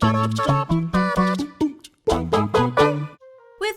With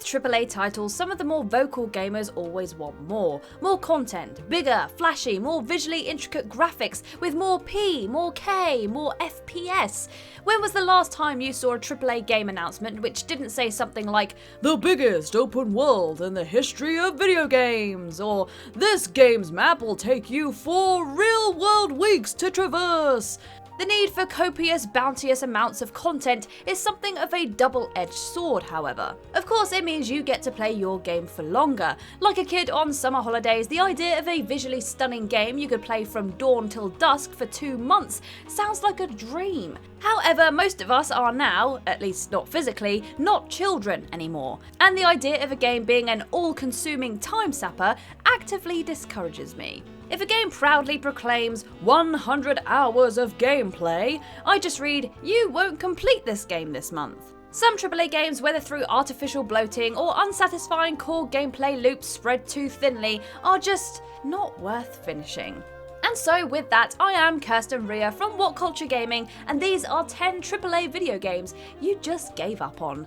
AAA titles, some of the more vocal gamers always want more. More content, bigger, flashy, more visually intricate graphics, with more P, more K, more FPS. When was the last time you saw a AAA game announcement which didn't say something like, "The biggest open world in the history of video games," or "This game's map will take you 4 real-world weeks to traverse"? The need for copious, bounteous amounts of content is something of a double-edged sword, however. Of course, it means you get to play your game for longer. Like a kid on summer holidays, the idea of a visually stunning game you could play from dawn till dusk for 2 months sounds like a dream. However, most of us are now, at least not physically, not children anymore, and the idea of a game being an all-consuming time sapper actively discourages me. If a game proudly proclaims 100 hours of gameplay, I just read, "You won't complete this game this month." Some AAA games, whether through artificial bloating or unsatisfying core gameplay loops spread too thinly, are just not worth finishing. And so with that, I am Kirsten Ria from WhatCulture Gaming, and these are 10 AAA video games you just gave up on.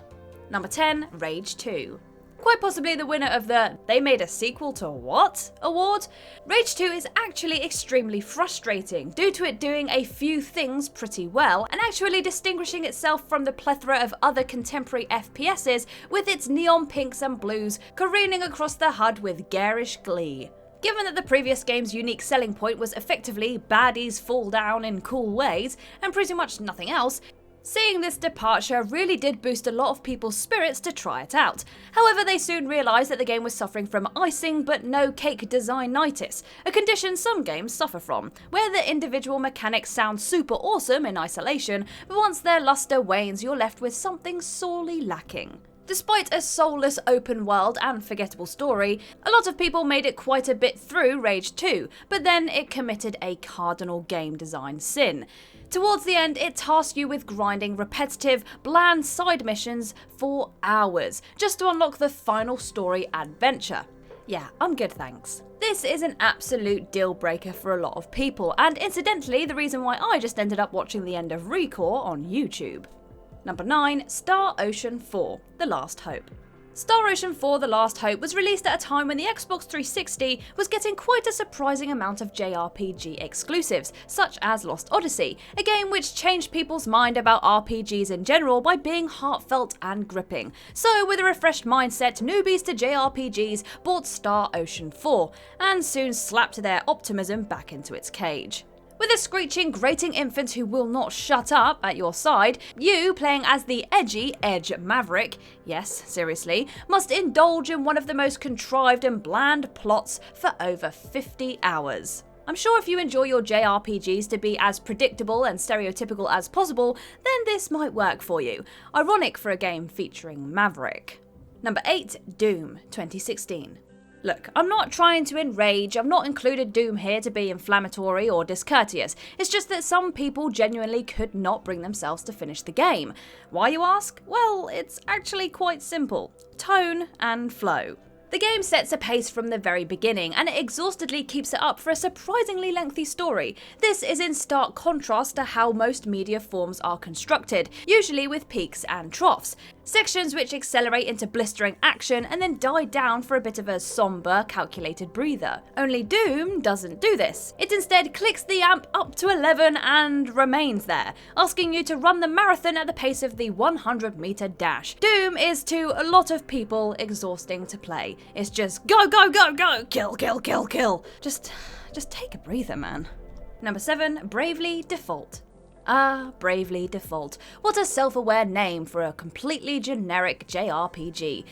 Number 10, Rage 2. Quite possibly the winner of the "They made a sequel to what?" award. Rage 2 is actually extremely frustrating due to it doing a few things pretty well and actually distinguishing itself from the plethora of other contemporary FPSs with its neon pinks and blues careening across the HUD with garish glee. Given that the previous game's unique selling point was effectively baddies fall down in cool ways and pretty much nothing else, seeing this departure really did boost a lot of people's spirits to try it out. However, they soon realised that the game was suffering from icing but no cake designitis, a condition some games suffer from, where the individual mechanics sound super awesome in isolation, but once their luster wanes you're left with something sorely lacking. Despite a soulless open world and forgettable story, a lot of people made it quite a bit through Rage 2, but then it committed a cardinal game design sin. Towards the end, it tasked you with grinding repetitive, bland side missions for hours, just to unlock the final story adventure. Yeah, I'm good, thanks. This is an absolute deal breaker for a lot of people, and incidentally, the reason why I just ended up watching the end of ReCore on YouTube. Number 9, Star Ocean 4: The Last Hope. Star Ocean 4: The Last Hope was released at a time when the Xbox 360 was getting quite a surprising amount of JRPG exclusives, such as Lost Odyssey, a game which changed people's mind about RPGs in general by being heartfelt and gripping. So with a refreshed mindset, newbies to JRPGs bought Star Ocean 4, and soon slapped their optimism back into its cage. With a screeching, grating infant who will not shut up at your side, you, playing as the edgy Edge Maverick, yes, seriously, must indulge in one of the most contrived and bland plots for over 50 hours. I'm sure if you enjoy your JRPGs to be as predictable and stereotypical as possible, then this might work for you. Ironic for a game featuring Maverick. Number 8, Doom 2016. Look, I'm not trying to enrage, I've not included Doom here to be inflammatory or discourteous, it's just that some people genuinely could not bring themselves to finish the game. Why, you ask? Well, it's actually quite simple. Tone and flow. The game sets a pace from the very beginning, and it exhaustedly keeps it up for a surprisingly lengthy story. This is in stark contrast to how most media forms are constructed, usually with peaks and troughs. Sections which accelerate into blistering action and then die down for a bit of a somber, calculated breather. Only Doom doesn't do this. It instead clicks the amp up to 11 and remains there, asking you to run the marathon at the pace of the 100-meter dash. Doom is to a lot of people exhausting to play. It's just go, go, go, go, kill, kill, kill, kill. Just take a breather, man. Number 7, Bravely Default. Ah, Bravely Default. What a self-aware name for a completely generic JRPG.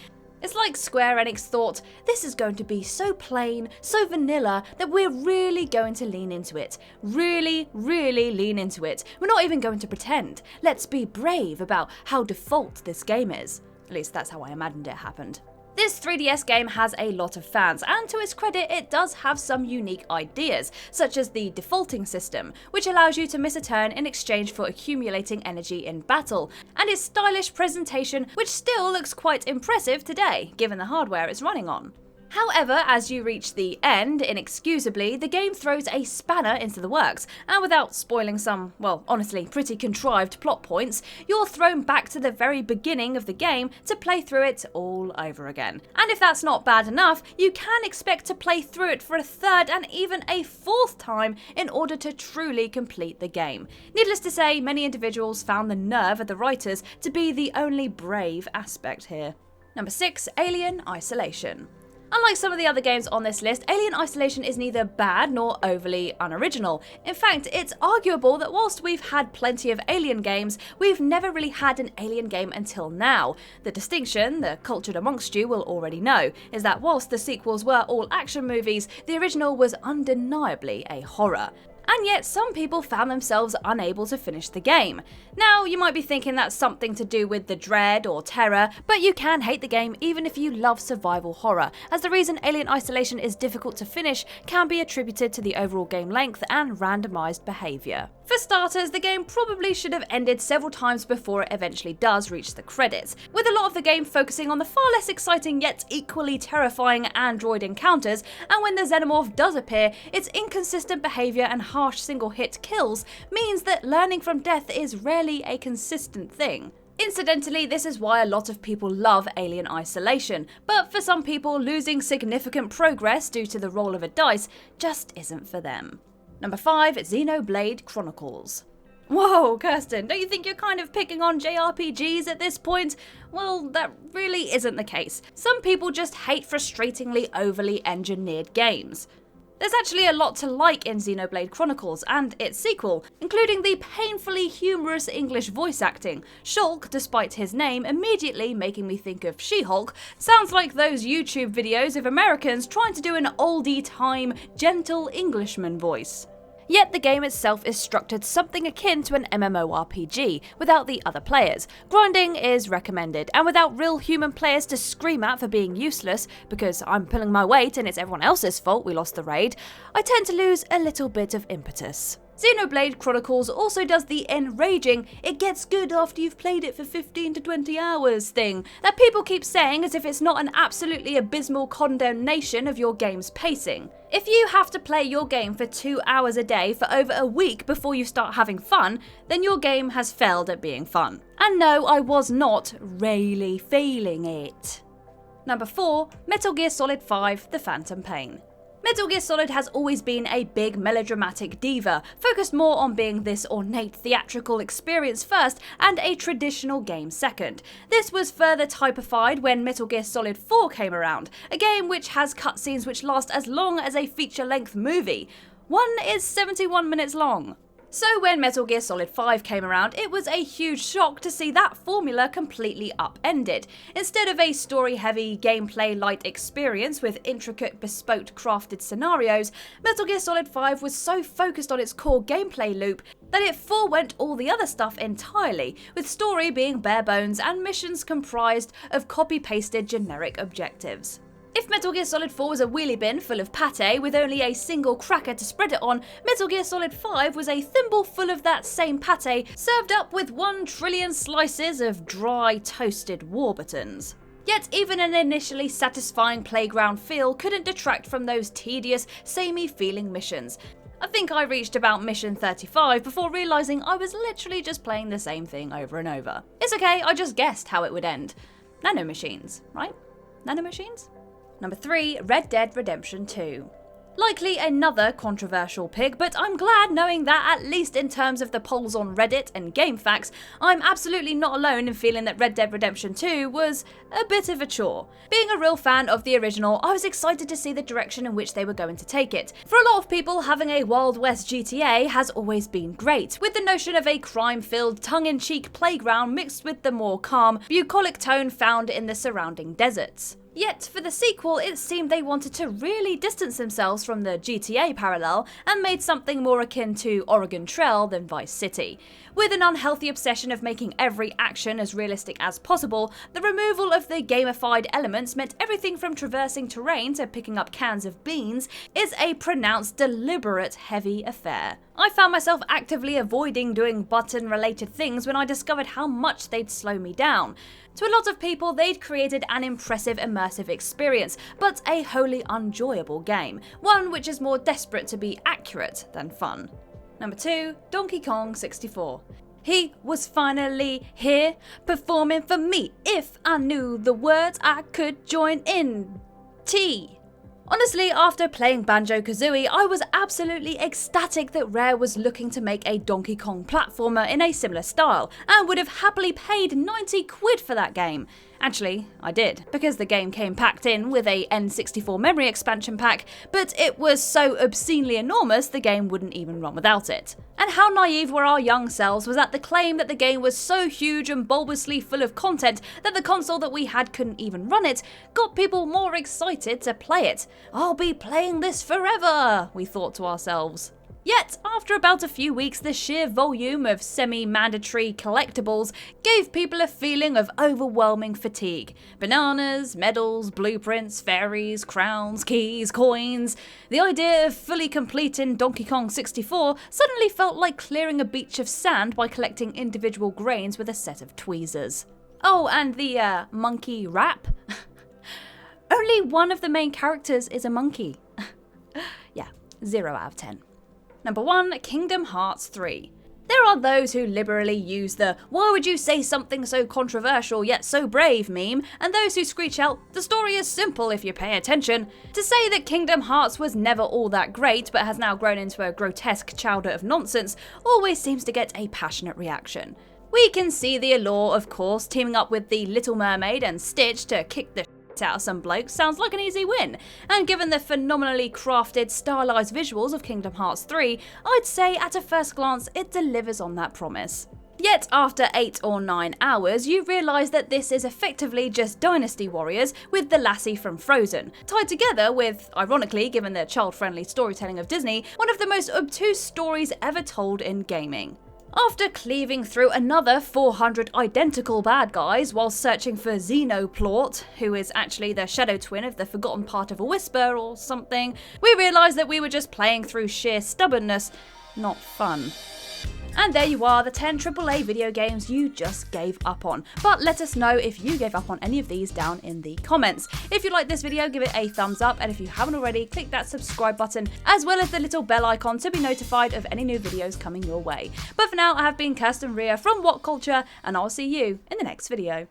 It's like Square Enix thought, this is going to be so plain, so vanilla, that we're really going to lean into it. Really, really lean into it. We're not even going to pretend. Let's be brave about how default this game is. At least that's how I imagined it happened. This 3DS game has a lot of fans, and to its credit, it does have some unique ideas, such as the defaulting system, which allows you to miss a turn in exchange for accumulating energy in battle, and its stylish presentation, which still looks quite impressive today, given the hardware it's running on. However, as you reach the end, inexcusably, the game throws a spanner into the works, and without spoiling some, well, honestly, pretty contrived plot points, you're thrown back to the very beginning of the game to play through it all over again. And if that's not bad enough, you can expect to play through it for a third and even a fourth time in order to truly complete the game. Needless to say, many individuals found the nerve of the writers to be the only brave aspect here. Number 6, Alien Isolation. Unlike some of the other games on this list, Alien Isolation is neither bad nor overly unoriginal. In fact, it's arguable that whilst we've had plenty of Alien games, we've never really had an Alien game until now. The distinction, the cultured amongst you will already know, is that whilst the sequels were all action movies, the original was undeniably a horror. And yet some people found themselves unable to finish the game. Now, you might be thinking that's something to do with the dread or terror, but you can hate the game even if you love survival horror, as the reason Alien Isolation is difficult to finish can be attributed to the overall game length and randomised behaviour. For starters, the game probably should have ended several times before it eventually does reach the credits, with a lot of the game focusing on the far less exciting yet equally terrifying android encounters, and when the xenomorph does appear, its inconsistent behaviour and harsh single-hit kills means that learning from death is rarely a consistent thing. Incidentally, this is why a lot of people love Alien Isolation, but for some people, losing significant progress due to the roll of a dice just isn't for them. Number 5, XENOBLADE Chronicles. Whoa, Kirsten, don't you think you're kind of picking on JRPGs at this point? Well, that really isn't the case. Some people just hate frustratingly overly engineered games. There's actually a lot to like in XENOBLADE Chronicles and its sequel, including the painfully humorous English voice acting. Shulk, despite his name immediately making me think of She-Hulk, sounds like those YouTube videos of Americans trying to do an oldie-time, gentle Englishman voice. Yet the game itself is structured something akin to an MMORPG, without the other players. Grinding is recommended, and without real human players to scream at for being useless, because I'm pulling my weight and it's everyone else's fault we lost the raid, I tend to lose a little bit of impetus. XENOBLADE Chronicles also does the enraging, it gets good after you've played it for 15 to 20 hours thing that people keep saying as if it's not an absolutely abysmal condemnation of your game's pacing. If you have to play your game for 2 hours a day for over a week before you start having fun, then your game has failed at being fun. And no, I was not really feeling it. Number 4, Metal Gear Solid 5: The Phantom Pain. Metal Gear Solid has always been a big melodramatic diva, focused more on being this ornate theatrical experience first and a traditional game second. This was further typified when Metal Gear Solid 4 came around, a game which has cutscenes which last as long as a feature-length movie. One is 71 minutes long. So when Metal Gear Solid 5 came around, it was a huge shock to see that formula completely upended. Instead of a story-heavy, gameplay-light experience with intricate, bespoke, crafted scenarios, Metal Gear Solid 5 was so focused on its core gameplay loop that it forewent all the other stuff entirely, with story being bare bones and missions comprised of copy-pasted generic objectives. If Metal Gear Solid 4 was a wheelie bin full of pate with only a single cracker to spread it on, Metal Gear Solid 5 was a thimble full of that same pate served up with 1 trillion slices of dry, toasted Warburtons. Yet even an initially satisfying playground feel couldn't detract from those tedious, samey feeling missions. I think I reached about mission 35 before realising I was literally just playing the same thing over and over. It's okay, I just guessed how it would end. Nanomachines, right? Nanomachines? Number 3, Red Dead Redemption 2. Likely another controversial pick, but I'm glad knowing that at least in terms of the polls on Reddit and GameFAQs, I'm absolutely not alone in feeling that Red Dead Redemption 2 was a bit of a chore. Being a real fan of the original, I was excited to see the direction in which they were going to take it. For a lot of people, having a Wild West GTA has always been great, with the notion of a crime-filled, tongue-in-cheek playground mixed with the more calm, bucolic tone found in the surrounding deserts. Yet, for the sequel, it seemed they wanted to really distance themselves from the GTA parallel and made something more akin to Oregon Trail than Vice City. With an unhealthy obsession of making every action as realistic as possible, the removal of the gamified elements meant everything from traversing terrain to picking up cans of beans is a pronounced, deliberate, heavy affair. I found myself actively avoiding doing button-related things when I discovered how much they'd slow me down. To a lot of people, they'd created an impressive immersive experience, but a wholly unenjoyable game, one which is more desperate to be accurate than fun. Number 2, Donkey Kong 64. He was finally here, performing for me. If I knew the words, I could join in. Honestly, after playing Banjo-Kazooie, I was absolutely ecstatic that Rare was looking to make a Donkey Kong platformer in a similar style, and would have happily paid 90 quid for that game. Actually, I did, because the game came packed in with a N64 memory expansion pack, but it was so obscenely enormous the game wouldn't even run without it. And how naive were our young selves was at the claim that the game was so huge and bulbously full of content that the console that we had couldn't even run it, got people more excited to play it. I'll be playing this forever, we thought to ourselves. Yet, after about a few weeks, the sheer volume of semi-mandatory collectibles gave people a feeling of overwhelming fatigue. Bananas, medals, blueprints, fairies, crowns, keys, coins. The idea of fully completing Donkey Kong 64 suddenly felt like clearing a beach of sand by collecting individual grains with a set of tweezers. Oh, and the monkey rap? Only one of the main characters is a monkey. Yeah, 0 out of 10. Number 1, Kingdom Hearts 3. There are those who liberally use the "why would you say something so controversial yet so brave" meme, and those who screech out "the story is simple if you pay attention" to say that Kingdom Hearts was never all that great but has now grown into a grotesque chowder of nonsense always seems to get a passionate reaction. We can see the allure, of course. Teaming up with the Little Mermaid and Stitch to kick the out of some blokes sounds like an easy win, and given the phenomenally crafted, stylized visuals of Kingdom Hearts 3, I'd say at a first glance it delivers on that promise. Yet after 8 or 9 hours, you realise that this is effectively just Dynasty Warriors with the lassie from Frozen, tied together with, ironically given the child-friendly storytelling of Disney, one of the most obtuse stories ever told in gaming. After cleaving through another 400 identical bad guys while searching for XENOBLADE, who is actually the shadow twin of the forgotten part of a whisper or something, we realised that we were just playing through sheer stubbornness, not fun. And there you are, the 10 AAA video games you just gave up on. But let us know if you gave up on any of these down in the comments. If you like this video, give it a thumbs up, and if you haven't already, click that subscribe button, as well as the little bell icon to be notified of any new videos coming your way. But for now, I have been Kirsten Ria from WhatCulture, and I'll see you in the next video.